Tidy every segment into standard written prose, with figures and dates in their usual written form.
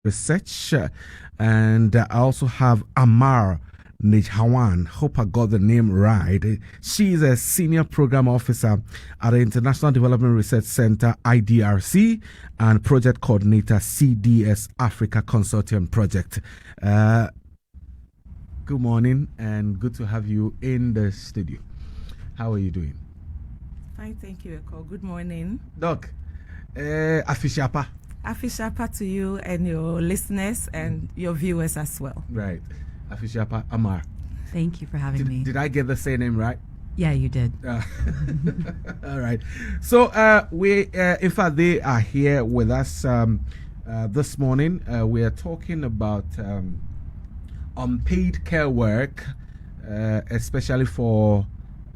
Research. And I also have Amar Nijhawan. Hope I got the name right. She is a senior program officer at the International Development Research Center, IDRC, and project coordinator, CDS Africa Consortium Project. Good morning and good to have you in the studio. How are you doing? Fine, thank you, Eko. Good morning. Doc, Afishapa. Afishapa to you and your listeners and your viewers as well. Right. Afishapa Amar. Thank you for having me. Did I get the same name right? Yeah, you did. All right. So in fact, they are here with us this morning. We are talking about unpaid care work, especially for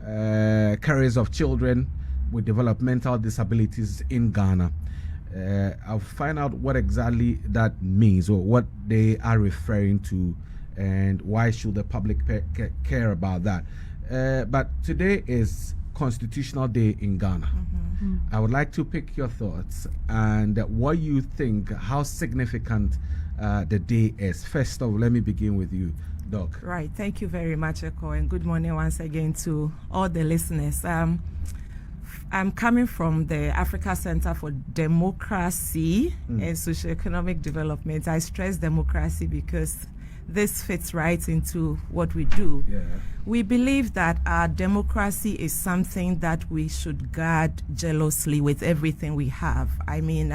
carers of children with developmental disabilities in Ghana. I'll find out what exactly that means or what they are referring to and why should the public care about that. But today is Constitutional Day in Ghana. Mm-hmm. I would like to pick your thoughts and what you think, how significant the day is. First of all, let me begin with you, Doc. Right. Thank you very much, Eko, and good morning once again to all the listeners. I'm coming from the Africa Center for Democracy and Socioeconomic Development. I stress democracy because this fits right into what we do. Yeah. We believe that our democracy is something that we should guard jealously with everything we have. I mean,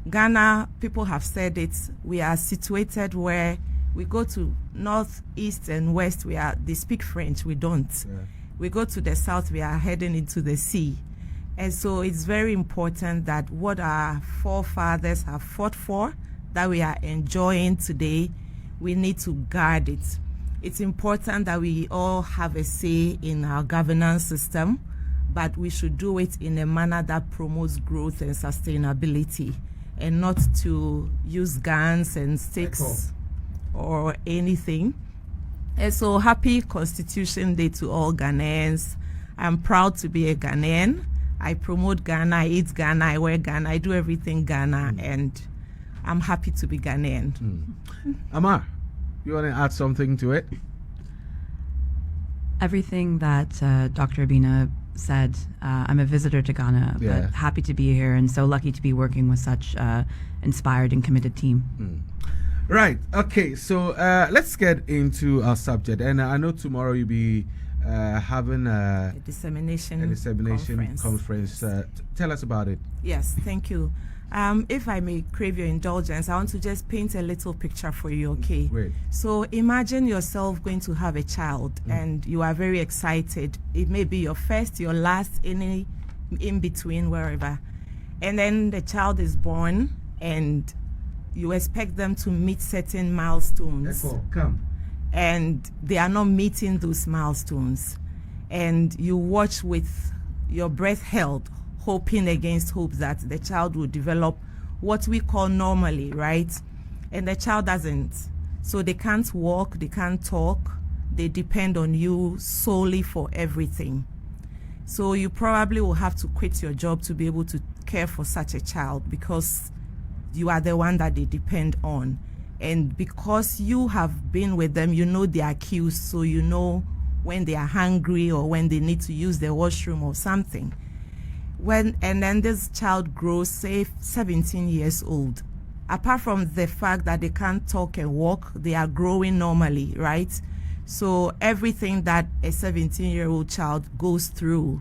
Ghana, people have said it, we are situated where we go to north, east, and west, they speak French, we don't. Yeah. We go to the south, we are heading into the sea. And so it's very important that what our forefathers have fought for, that we are enjoying today, we need to guard it. It's important that we all have a say in our governance system, but we should do it in a manner that promotes growth and sustainability, and not to use guns and sticks or anything. And so happy Constitution Day to all Ghanaians. I'm proud to be a Ghanaian. I promote Ghana, I eat Ghana, I wear Ghana, I do everything Ghana, and I'm happy to be Ghanaian. Amar, you want to add something to it? Everything that Dr. Abena said. I'm a visitor to Ghana, but happy to be here and so lucky to be working with such inspired and committed team. Right. Okay. So let's get into our subject. And I know tomorrow you'll be having a dissemination conference. Tell us about it. Yes. Thank you. If I may crave your indulgence, I want to just paint a little picture for you, okay? Great. So imagine yourself going to have a child and you are very excited. It may be your first, your last, any in between, wherever. And then the child is born and you expect them to meet certain milestones. Echo, come. And they are not meeting those milestones. And you watch with your breath held, hoping against hope that the child will develop what we call normally, right? And the child doesn't. So they can't walk, they can't talk, they depend on you solely for everything. So you probably will have to quit your job to be able to care for such a child because you are the one that they depend on. And because you have been with them, you know their cues, so you know when they are hungry or when they need to use the washroom or something. And then this child grows, say, 17 years old. Apart from the fact that they can't talk and walk, they are growing normally, right? So everything that a 17-year-old child goes through,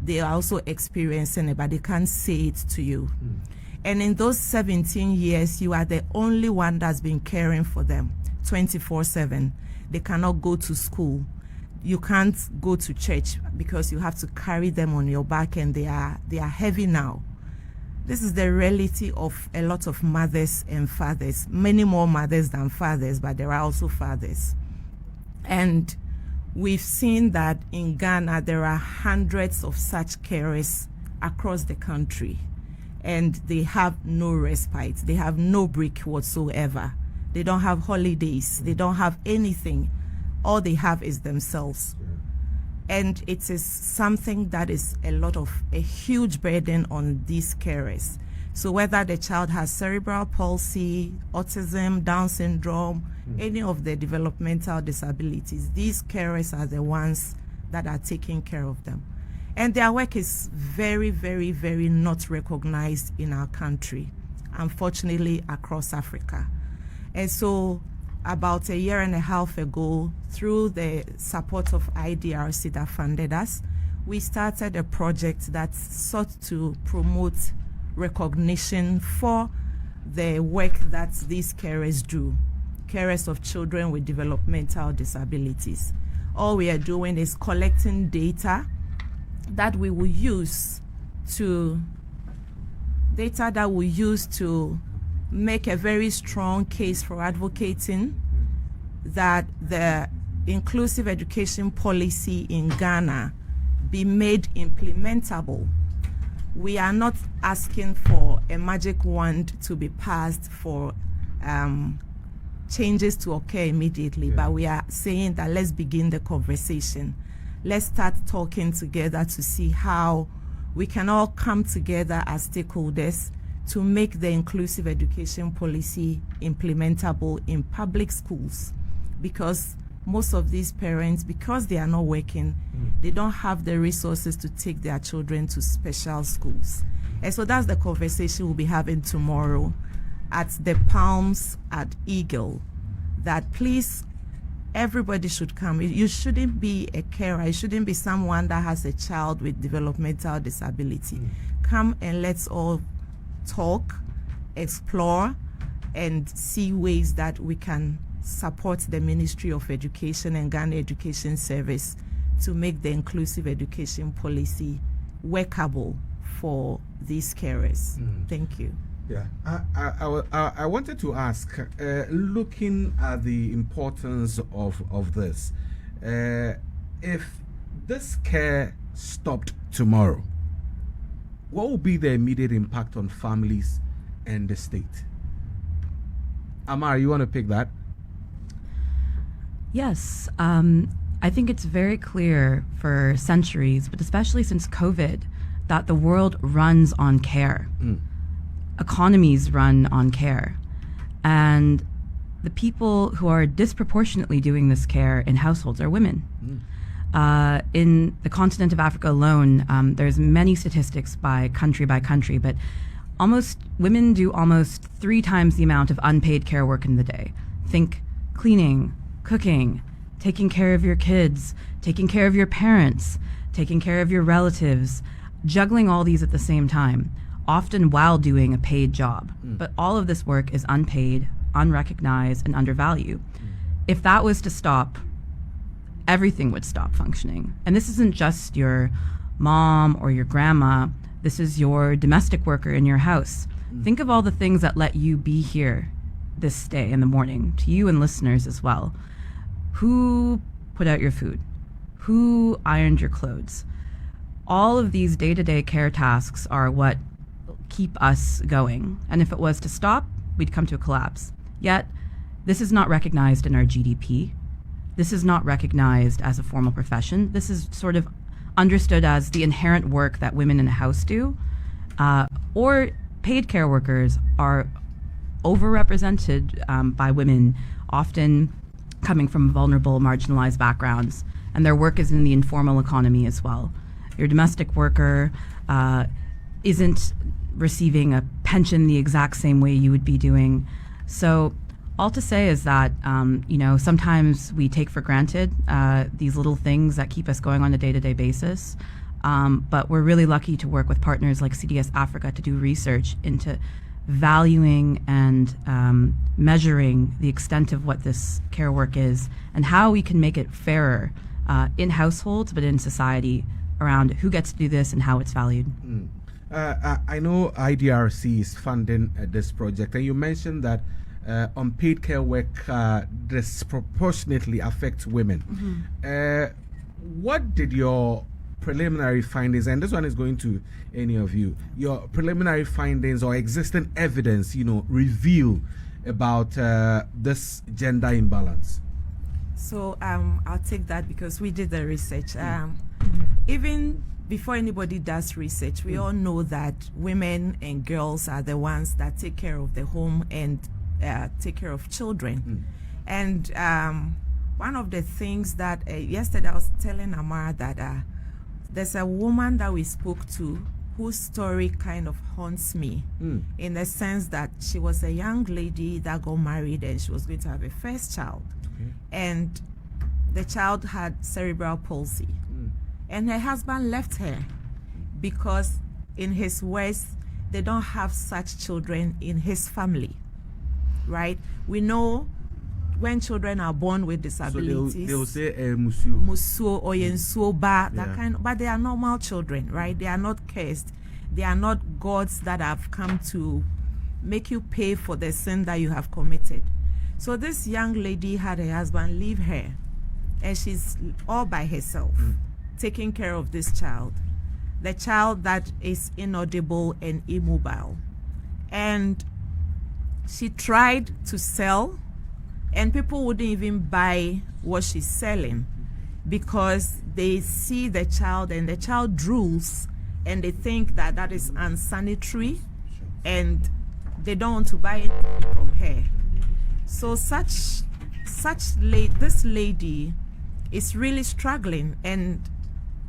they are also experiencing it, but they can't say it to you. And in those 17 years, you are the only one that's been caring for them 24/7. They cannot go to school. You can't go to church because you have to carry them on your back and they are heavy now. This is the reality of a lot of mothers and fathers, many more mothers than fathers, but there are also fathers. And we've seen that in Ghana, there are hundreds of such carers across the country. And they have no respite. They have no break whatsoever. They don't have holidays. They don't have anything. All they have is themselves. And it is something that is a huge burden on these carers. So whether the child has cerebral palsy, autism, Down syndrome, any of the developmental disabilities, these carers are the ones that are taking care of them. And their work is very, very, very not recognized in our country, unfortunately, across Africa. And so about a year and a half ago, through the support of IDRC that funded us, we started a project that sought to promote recognition for the work that these carers do, carers of children with developmental disabilities. All we are doing is collecting data that we will use to make a very strong case for advocating that the inclusive education policy in Ghana be made implementable. We are not asking for a magic wand to be passed for changes to occur immediately, but we are saying that let's begin the conversation. Let's start talking together to see how we can all come together as stakeholders to make the inclusive education policy implementable in public schools, because most of these parents, because they are not working, they don't have the resources to take their children to special schools. And so that's the conversation we'll be having tomorrow at the Palms at Eagle, that please, everybody should come. You shouldn't be a carer. You shouldn't be someone that has a child with developmental disability. Come and let's all talk, explore, and see ways that we can support the Ministry of Education and Ghana Education Service to make the inclusive education policy workable for these carers. Thank you. Yeah, I wanted to ask, looking at the importance of this, if this care stopped tomorrow, what will be the immediate impact on families and the state? Amar, you want to pick that? Yes. I think it's very clear for centuries, but especially since COVID, that the world runs on care. Economies run on care. And the people who are disproportionately doing this care in households are women. In the continent of Africa alone, there's many statistics by country, but women do almost 3 times the amount of unpaid care work in the day. Think cleaning, cooking, taking care of your kids, taking care of your parents, taking care of your relatives, juggling all these at the same time, often while doing a paid job. But all of this work is unpaid, unrecognized, and undervalued. If that was to stop, everything would stop functioning. And this isn't just your mom or your grandma, this is your domestic worker in your house. Think of all the things that let you be here this day in the morning, to you and listeners as well. Who put out your food? Who ironed your clothes? All of these day-to-day care tasks are what keep us going. And if it was to stop, we'd come to a collapse. Yet, this is not recognized in our GDP. This is not recognized as a formal profession. This is sort of understood as the inherent work that women in a house do. Or paid care workers are overrepresented by women, often coming from vulnerable, marginalized backgrounds. And their work is in the informal economy as well. Your domestic worker isn't receiving a pension the exact same way you would be doing. So all to say is that, sometimes we take for granted these little things that keep us going on a day-to-day basis. But we're really lucky to work with partners like CDS Africa to do research into valuing and measuring the extent of what this care work is and how we can make it fairer in households, but in society, around who gets to do this and how it's valued. I know IDRC is funding this project, and you mentioned that unpaid care work disproportionately affects women. What did your preliminary findings, and this one is going to any of you, your preliminary findings or existing evidence, reveal about this gender imbalance? So I'll take that because we did the research. Even before anybody does research, we all know that women and girls are the ones that take care of the home and take care of children. And one of the things that yesterday I was telling Amar that there's a woman that we spoke to whose story kind of haunts me in the sense that she was a young lady that got married and she was going to have a first child. And the child had cerebral palsy. And her husband left her because, in his words, they don't have such children in his family, right? We know when children are born with disabilities, so they'll say musuo or yensuoba, that kind, but they are normal children, right? They are not cursed. They are not gods that have come to make you pay for the sin that you have committed. So this young lady had her husband leave her, and she's all by herself, taking care of this child, the child that is inaudible and immobile. And she tried to sell, and people wouldn't even buy what she's selling because they see the child and the child drools and they think that that is unsanitary and they don't want to buy anything from her. So this lady is really struggling, and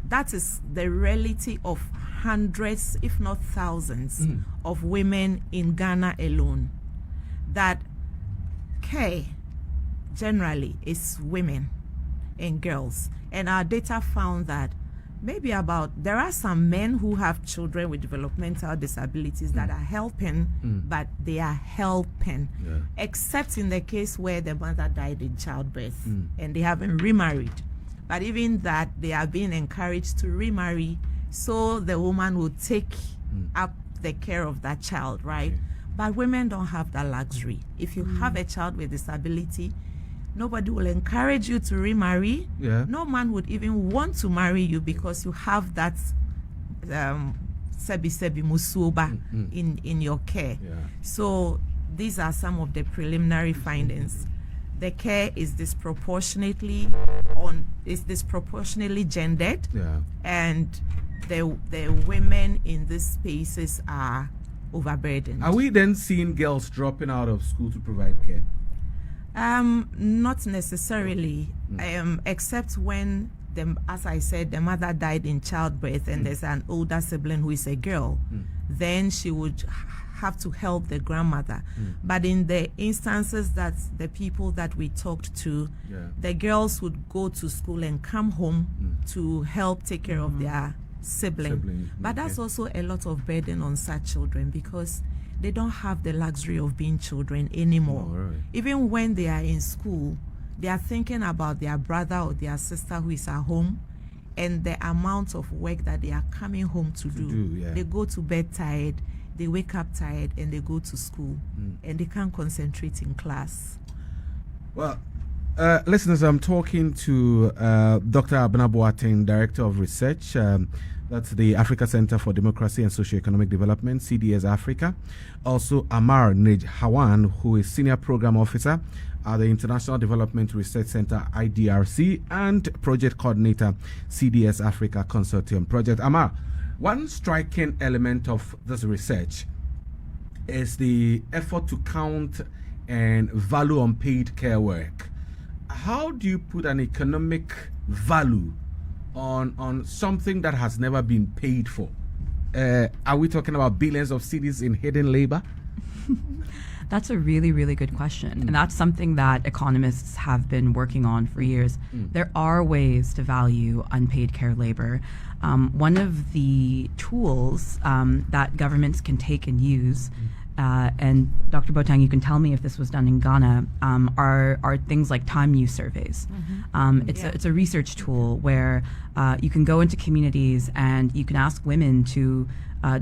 that is the reality of hundreds, if not thousands, of women in Ghana alone. That care generally is women and girls. And our data found that there are some men who have children with developmental disabilities that are helping, but they are helping, except in the case where the mother died in childbirth and they haven't remarried. But even that, they are being encouraged to remarry so the woman will take up the care of that child, right? Okay. But women don't have that luxury. If you have a child with disability, nobody will encourage you to remarry. No man would even want to marry you because you have that sebi musuba in your care. So these are some of the preliminary findings. The care is disproportionately gendered, and the women in these spaces are overburdened. Are we then seeing girls dropping out of school to provide care? Not necessarily, except when, as I said, the mother died in childbirth and there's an older sibling who is a girl, then she would have to help the grandmother. But in the instances that the people that we talked to, the girls would go to school and come home to help take care of their sibling. But that's also a lot of burden on such children because they don't have the luxury of being children anymore. Right. Even when they are in school, they are thinking about their brother or their sister who is at home and the amount of work that they are coming home to do. They go to bed tired, they wake up tired, and they go to school and they can't concentrate in class. Well, listeners, I'm talking to Dr. Abena Boateng, Director of Research. That's the Africa Center for Democracy and Socioeconomic Development, CDS Africa. Also, Amar Nijhawan, who is Senior Program Officer at the International Development Research Center, IDRC, and Project Coordinator, CDS Africa Consortium Project. Amar, one striking element of this research is the effort to count and value unpaid care work. How do you put an economic value on something that has never been paid for? Are we talking about billions of cedis in hidden labor? That's a really, really good question. And that's something that economists have been working on for years. There are ways to value unpaid care labor. One of the tools that governments can take and use, and Dr. Boateng, you can tell me if this was done in Ghana, are things like time use surveys. It's a research tool where you can go into communities and you can ask women to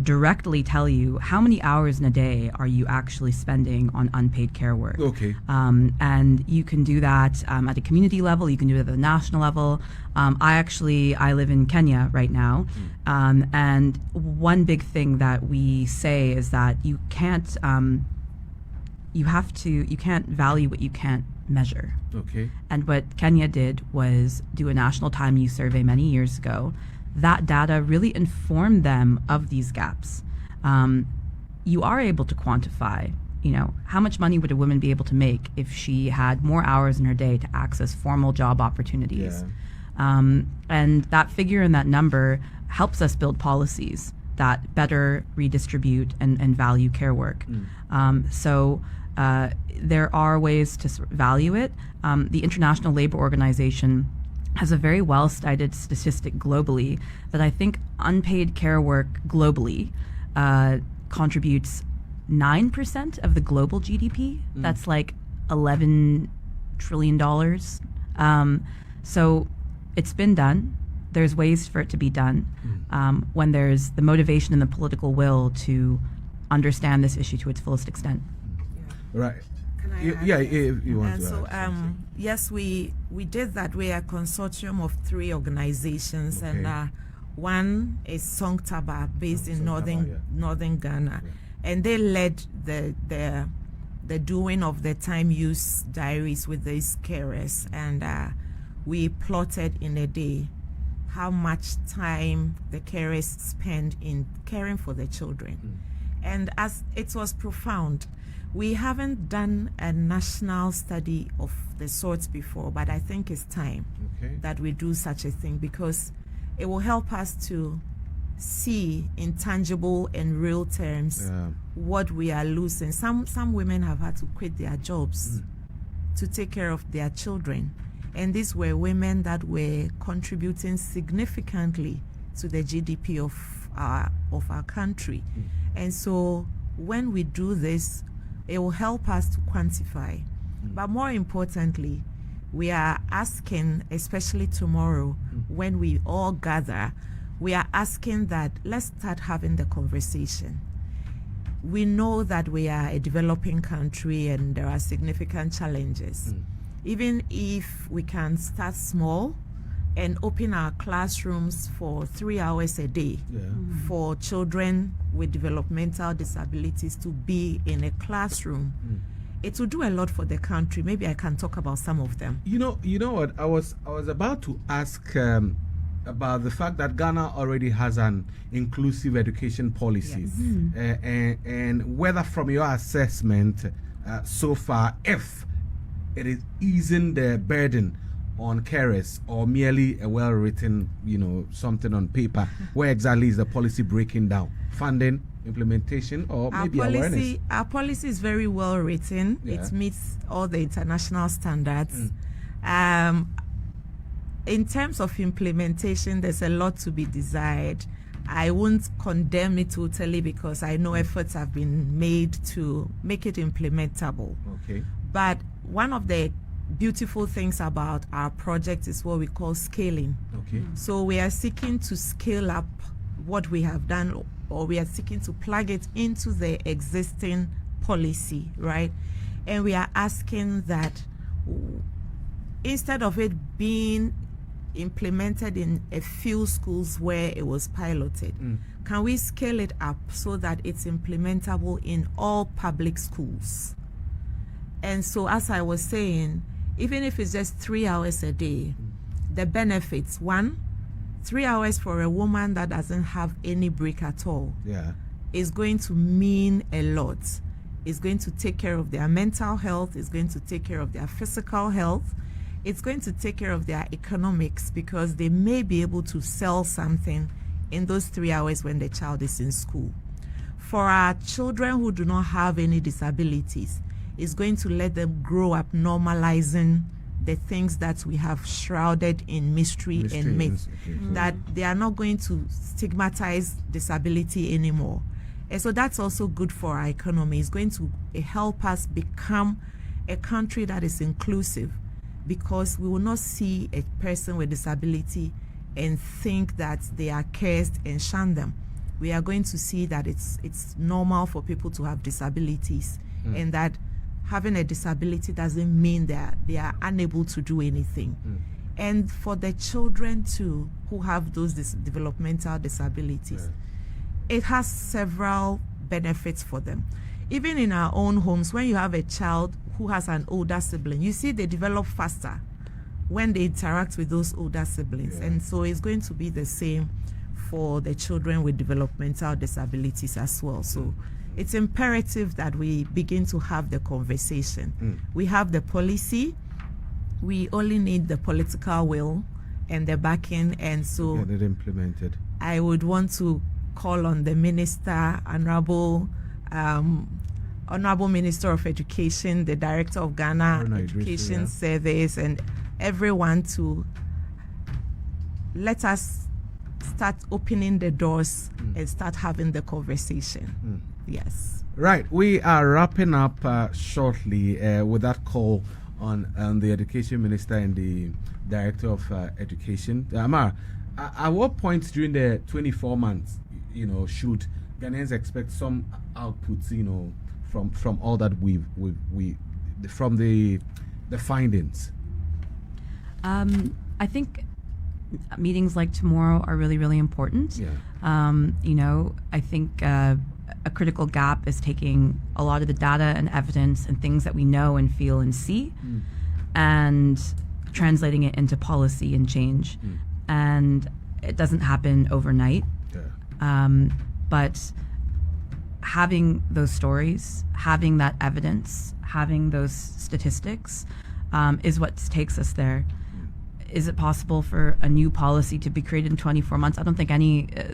directly tell you how many hours in a day are you actually spending on unpaid care work. And you can do that at a community level, you can do it at the national level. I live in Kenya right now, and one big thing that we say is that you can't value what you can't measure. And what Kenya did was do a national time use survey many years ago that data really informed them of these gaps. You are able to quantify, how much money would a woman be able to make if she had more hours in her day to access formal job opportunities. And that figure and that number helps us build policies that better redistribute and value care work. So there are ways to value it. The International Labor Organization has a very well-studied statistic globally that I think unpaid care work globally contributes 9% of the global GDP. That's like $11 trillion. So it's been done. There's ways for it to be done when there's the motivation and the political will to understand this issue to its fullest extent. Right. Can I If you want to. so, add yes, we did that. We're a consortium of 3 organizations, Okay. and one is Songtaba, based in northern Ghana, and they led the doing of the time use diaries with these carers, and we plotted in a day how much time the carers spend in caring for the children. And as it was profound, we haven't done a national study of the sorts before, but I think it's time that we do such a thing, because it will help us to see in tangible and real terms what we are losing. Some women have had to quit their jobs to take care of their children. And these were women that were contributing significantly to the GDP of our country. And so when we do this, it will help us to quantify. But more importantly, we are asking, especially tomorrow, when we all gather, we are asking that let's start having the conversation. We know that we are a developing country and there are significant challenges. Even if we can start small and open our classrooms for 3 hours a day for children with developmental disabilities to be in a classroom, it will do a lot for the country. Maybe I can talk about some of them. You know what? I was about to ask about the fact that Ghana already has an inclusive education policy, and whether from your assessment so far, if it is easing the burden on carers or merely a well-written, something on paper. Where exactly is the policy breaking down? Funding, implementation, or maybe awareness? Our policy is very well written. It meets all the international standards. In terms of implementation, there's a lot to be desired. I won't condemn it totally because I know efforts have been made to make it implementable. But one of the beautiful things about our project is what we call scaling. So we are seeking to scale up what we have done, or we are seeking to plug it into the existing policy, right? And we are asking that instead of it being implemented in a few schools where it was piloted, can we scale it up so that it's implementable in all public schools? And so, as I was saying, even if it's just 3 hours a day, the benefits: 1, 3 hours for a woman that doesn't have any break at all is going to mean a lot. It's going to take care of their mental health, it's going to take care of their physical health, it's going to take care of their economics, because they may be able to sell something in those 3 hours when the child is in school. For our children who do not have any disabilities, it's going to let them grow up normalizing the things that we have shrouded in mystery and myth, that they are not going to stigmatize disability anymore. And so that's also good for our economy. It's going to help us become a country that is inclusive, because we will not see a person with disability and think that they are cursed and shun them. We are going to see that it's normal for people to have disabilities, and that having a disability doesn't mean that they are unable to do anything. And for the children too who have those developmental disabilities, it has several benefits for them. Even in our own homes, when you have a child who has an older sibling, you see they develop faster when they interact with those older siblings. Yeah. And so it's going to be the same for the children with developmental disabilities as well. So it's imperative that we begin to have the conversation. We have the policy, we only need the political will and the backing, and so get it implemented. I would want to call on the Minister, Honorable Minister of Education, the Director of Ghana Education Service, and everyone to let us start opening the doors and start having the conversation. Yes. Right. We are wrapping up shortly with that call on the Education Minister and the Director of Education. Amar, at what point during the 24 months, should Ghanaians expect some outputs, from all that from the findings? I think meetings like tomorrow are really, really important. Yeah. I think a critical gap is taking a lot of the data and evidence and things that we know and feel and see and translating it into policy and change. And it doesn't happen overnight. Yeah. But having those stories, having that evidence, having those statistics is what takes us there. Is it possible for a new policy to be created in 24 months? I don't think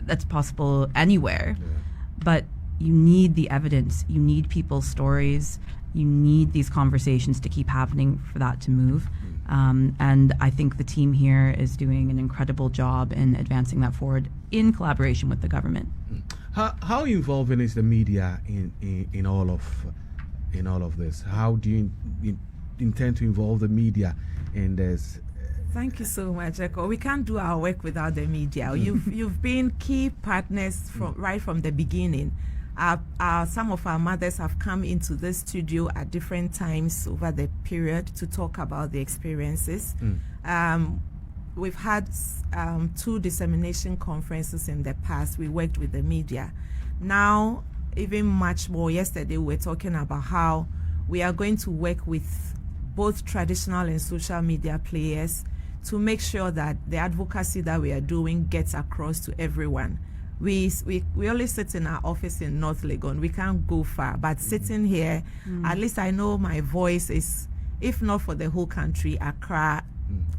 that's possible anywhere. Yeah. But you need the evidence. You need people's stories. You need these conversations to keep happening for that to move. And I think the team here is doing an incredible job in advancing that forward in collaboration with the government. How involving is the media in all of this? How do you intend to involve the media in this? Thank you so much, Echo. We can't do our work without the media. You've been key partners right from the beginning. Some of our mothers have come into the studio at different times over the period to talk about the experiences. We've had 2 dissemination conferences in the past. We worked with the media. Now, even much more, yesterday we were talking about how we are going to work with both traditional and social media players to make sure that the advocacy that we are doing gets across to everyone. We only sit in our office in North Legon. We can't go far, but sitting here, at least I know my voice is, if not for the whole country, Accra,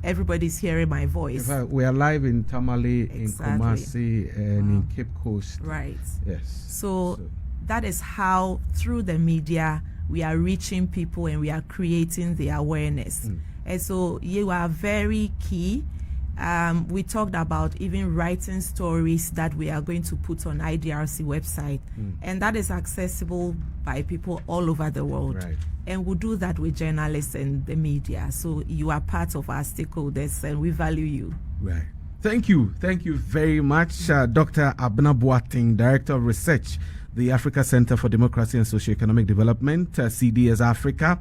everybody's hearing my voice. In fact, we are live in Tamale, in Kumasi, and in Cape Coast. Right. Yes. So that is how, through the media, we are reaching people and we are creating the awareness. And so you are very key. We talked about even writing stories that we are going to put on IDRC website, and that is accessible by people all over the world. Right. And we'll do that with journalists and the media. So you are part of our stakeholders and we value you. Right. Thank you very much, Dr. Abena Boateng, Director of Research, the Africa Center for Democracy and Socioeconomic Development, CDS Africa,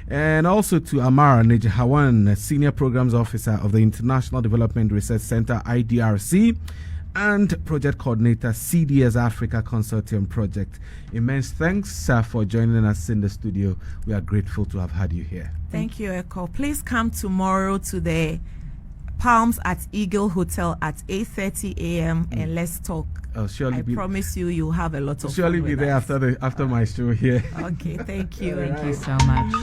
and also to Amar Nijhawan, Senior Programs Officer of the International Development Research Center, IDRC, and Project Coordinator, CDS Africa Consortium Project. Immense thanks for joining us in the studio. We are grateful to have had you here. Thank you, Echo. Please come tomorrow to the Palms at Eagle Hotel at 8:30 a.m. and let's talk. I promise you'll have a lot of fun. Surely be there after my show here. Okay, thank you. Thank you so much.